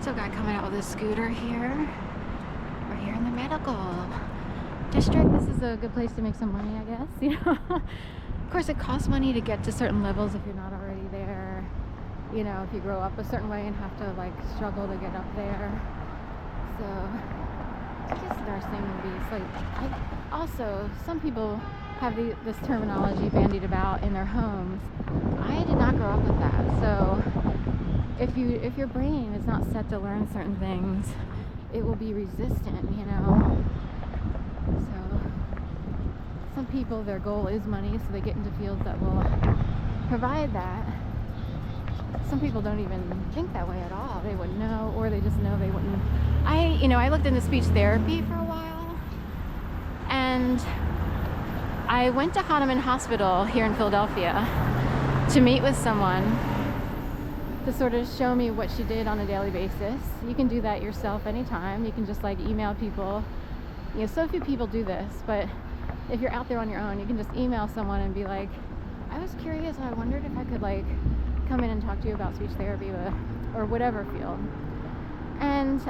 So a guy coming out with a scooter here. We're here in the medical district. This is a good place to make some money, I guess. You know, of course, it costs money to get to certain levels if you're not already there. You know, if you grow up a certain way and have to like struggle to get up there. So just nursing would be also some people have this terminology bandied about in their homes. I did not grow up with that. So if your brain is not set to learn certain things, it will be resistant, you know. So some people, their goal is money, so they get into fields that will provide that. Some people don't even think that way at all. They wouldn't know, or they just know they wouldn't. I looked into speech therapy for a while, and I went to Hahnemann Hospital here in Philadelphia to meet with someone to sort of show me what she did on a daily basis. You can do that yourself anytime. You can just like email people. You know, so few people do this, but if you're out there on your own, you can just email someone and be like, I was curious, I wondered if I could like come in and talk to you about speech therapy or whatever field. And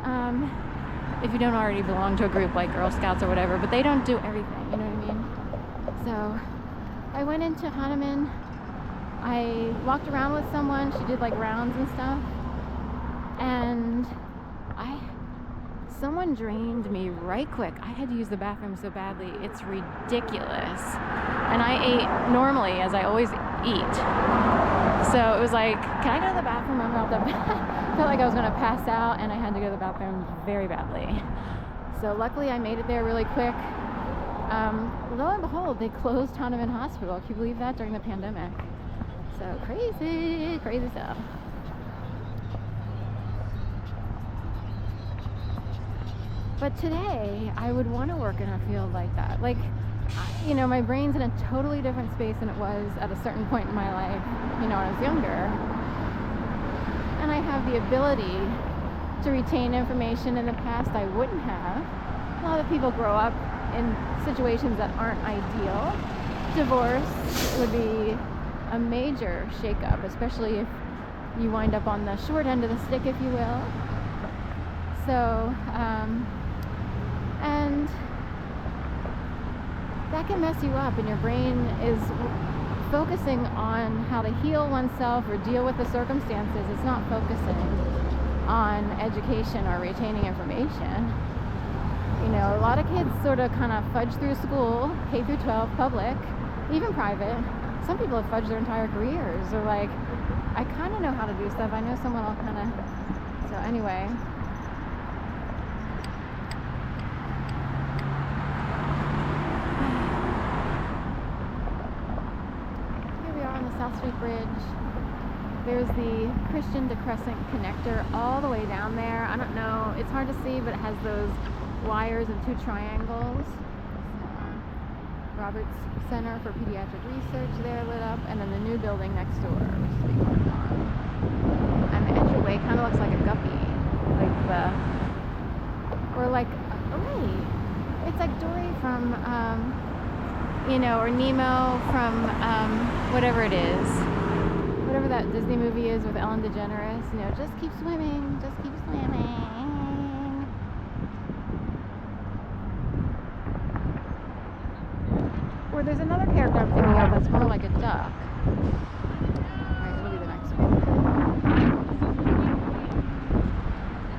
if you don't already belong to a group like Girl Scouts or whatever, but they don't do everything, you know what I mean? So I went into Hahnemann. I walked around with someone. She did like rounds and stuff. And someone drained me right quick. I had to use the bathroom so badly. It's ridiculous. And I ate normally, as I always eat. So it was like, can I go to the bathroom? I'm about to felt like I was going to pass out, and I had to go to the bathroom very badly. So luckily I made it there really quick. Lo and behold, they closed Hahnemann Hospital. Can you believe that, during the pandemic? So crazy stuff. But today, I would want to work in a field like that. Like, you know, my brain's in a totally different space than it was at a certain point in my life, you know, when I was younger. And I have the ability to retain information in the past I wouldn't have. A lot of people grow up in situations that aren't ideal. Divorce would be a major shakeup, especially if you wind up on the short end of the stick, if you will. So, and that can mess you up, and your brain is focusing on how to heal oneself or deal with the circumstances. It's not focusing on education or retaining information. You know, a lot of kids sort of kind of fudge through school, K through 12, public, even private. Some people have fudged their entire careers. They're like, I kind of know how to do stuff. I know someone will kind of... So anyway... South Street Bridge. There's the Christian to Crescent connector all the way down there. I don't know, it's hard to see, but it has those wires and two triangles. Roberts Center for Pediatric Research there lit up, and then the new building next door, which is being worked on. And the entryway kind of looks like a guppy, it's like Dory from or Nemo from whatever it is, whatever that Disney movie is with Ellen DeGeneres, just keep swimming, just keep swimming. Or there's another character I'm thinking of that's more like a duck. Alright, it'll be the next one.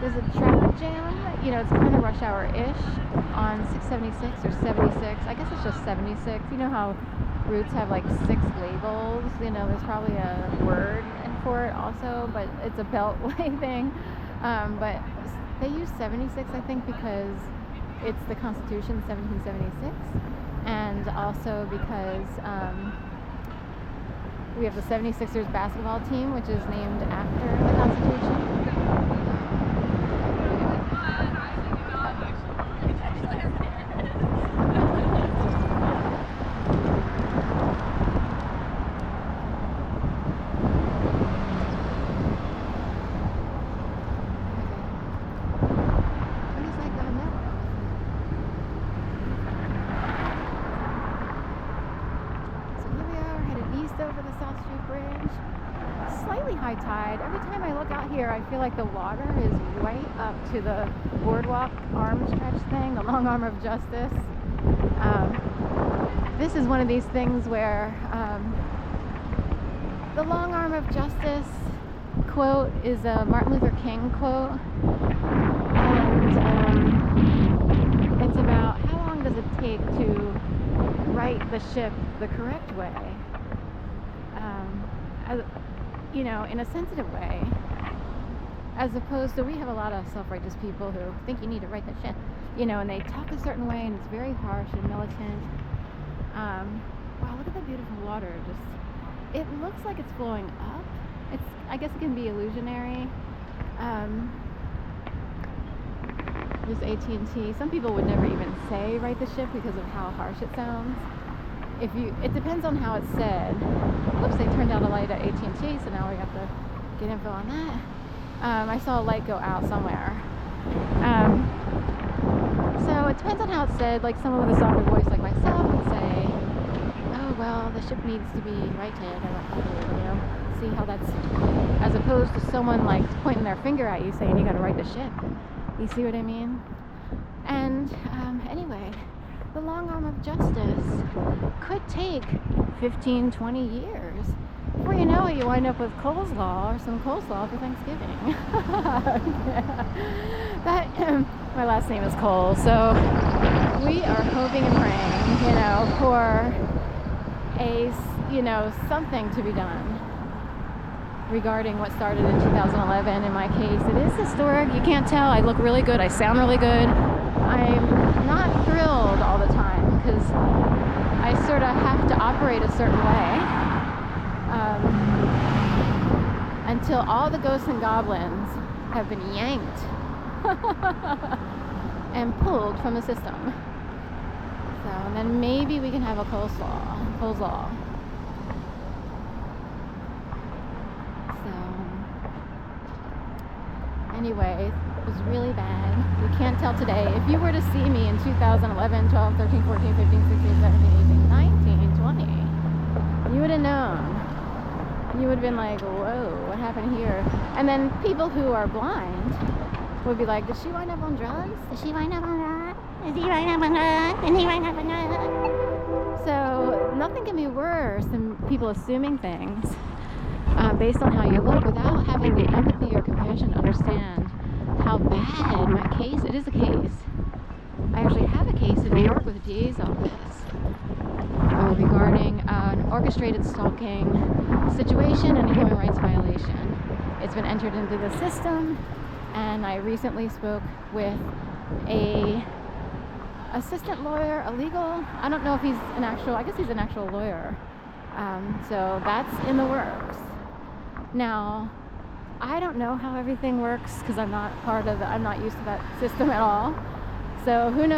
There's a traffic jam, it's kind of rush hour-ish on 676 or 76. I guess it's just 76. You know how routes have like 6 labels? There's probably a word for it also, but it's a beltway thing. But they use 76, I think, because it's the Constitution, 1776. And also because we have the 76ers basketball team, which is named after the Constitution. high tide. Every time I look out here, I feel like the water is right up to the boardwalk arm stretch thing, the long arm of justice. This is one of these things where the long arm of justice quote is a Martin Luther King quote, and it's about how long does it take to right the ship the correct way, you know, in a sensitive way, as opposed to, we have a lot of self-righteous people who think you need to right the ship, you know, and they talk a certain way and it's very harsh and militant. Wow, look at the beautiful water. Just, it looks like it's flowing up. I guess it can be illusionary. This AT&T, some people would never even say right the ship because of how harsh it sounds. It depends on how it's said. Oops, they turned out a light at AT&T, so now we have to get info on that. I saw a light go out somewhere. So it depends on how it's said. Like someone with a softer voice like myself would say, oh, well, the ship needs to be righted, you know, see how that's, as opposed to someone like pointing their finger at you saying you got to right the ship. You see what I mean? And anyway, the long arm of justice could take 15, 20 years. Before you know it, you wind up with coleslaw or some coleslaw for Thanksgiving. My last name is Cole, so we are hoping and praying, you know, for something to be done regarding what started in 2011. In my case, it is historic. You can't tell. I look really good. I sound really good. I'm not thrilled all the time because I sort of have to operate a certain way until all the ghosts and goblins have been yanked and pulled from the system. So, and then maybe we can have a coleslaw. Anyway, it was really bad. You can't tell today. If you were to see me in 2011, 12, 13, 14, 15, 16, 17, 18, 19, 20, you would have known. You would have been like, whoa, what happened here? And then people who are blind would be like, did she wind up on drugs? Did she wind up on drugs? Is he wind up on drugs? Is he wind up on drugs? So nothing can be worse than people assuming things based on how you look without having the empathy or compassion to understand how bad my case, it is a case. I actually have a case in New York with the DA's office regarding an orchestrated stalking situation and a human rights violation. It's been entered into the system, and I recently spoke with a assistant lawyer, a legal, I don't know if he's an actual, I guess he's an actual lawyer. So that's in the works. Now, I don't know how everything works because I'm not used to that system at all. So who knows?